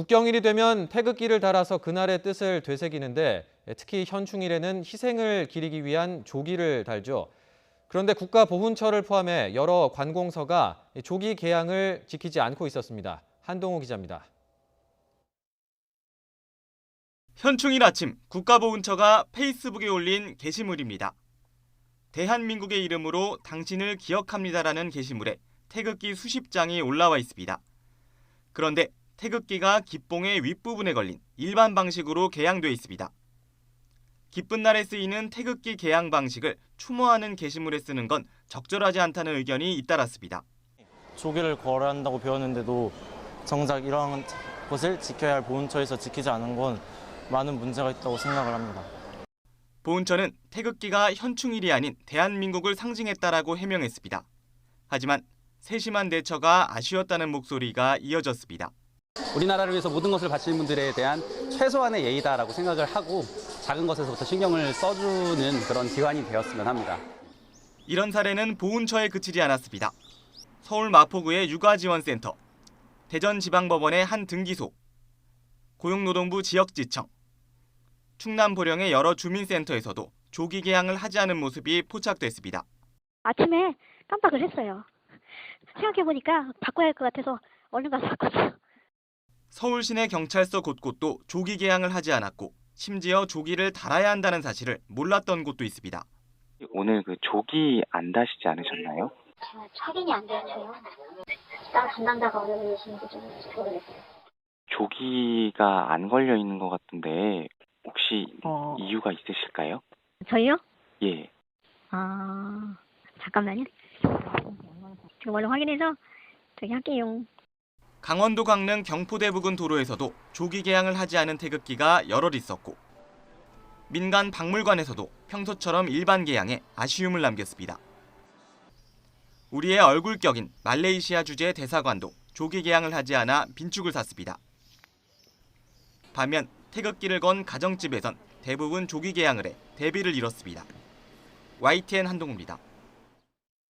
국경일이 되면 태극기를 달아서 그날의 뜻을 되새기는데 특히 현충일에는 희생을 기리기 위한 조기를 달죠. 그런데 국가보훈처를 포함해 여러 관공서가 조기 개양을 지키지 않고 있었습니다. 한동호 기자입니다. 현충일 아침 국가보훈처가 페이스북에 올린 게시물입니다. 대한민국의 이름으로 당신을 기억합니다라는 게시물에 태극기 수십 장이 올라와 있습니다. 그런데 태극기가 깃봉의 윗부분에 걸린 일반 방식으로 개양돼 있습니다. 기쁜 날에 쓰이는 태극기 개양 방식을 추모하는 게시물에 쓰는 건 적절하지 않다는 의견이 잇따랐습니다. 조기를 걸어야 한다고 배웠는데도 정작 이런 것을 지켜야 할 보훈처에서 지키지 않은 건 많은 문제가 있다고 생각을 합니다. 보훈처는 태극기가 현충일이 아닌 대한민국을 상징했다라고 해명했습니다. 하지만 세심한 대처가 아쉬웠다는 목소리가 이어졌습니다. 우리나라를 위해서 모든 것을 바치는 분들에 대한 최소한의 예의다라고 생각을 하고 작은 것에서부터 신경을 써주는 그런 기관이 되었으면 합니다. 이런 사례는 보훈처에 그치지 않았습니다. 서울 마포구의 육아지원센터, 대전지방법원의 한 등기소, 고용노동부 지역지청, 충남 보령의 여러 주민센터에서도 조기 개양을 하지 않은 모습이 포착됐습니다. 아침에 깜빡을 했어요. 생각해보니까 바꿔야 할 것 같아서 얼른 가서 바꿨어요. 서울 시내 경찰서 곳곳도 조기 개양을 하지 않았고 심지어 조기를 달아야 한다는 사실을 몰랐던 곳도 있습니다. 오늘 그 조기 안 다시지 않으셨나요? 확인이 안 되어서요. 다른 담당자가 어느 분이신지 좀 모르겠어요. 조기가 안 걸려 있는 것 같은데 혹시 이유가 있으실까요? 저희요? 예. 잠깐만요. 지금 얼른 확인해서 저기 할게요. 강원도 강릉 경포대 부근 도로에서도 조기 개양을 하지 않은 태극기가 여럿 있었고 민간 박물관에서도 평소처럼 일반 개양에 아쉬움을 남겼습니다. 우리의 얼굴격인 말레이시아 주재 대사관도 조기 개양을 하지 않아 빈축을 샀습니다. 반면 태극기를 건 가정집에선 대부분 조기 개양을 해 대비를 이뤘습니다. YTN 한동우입니다.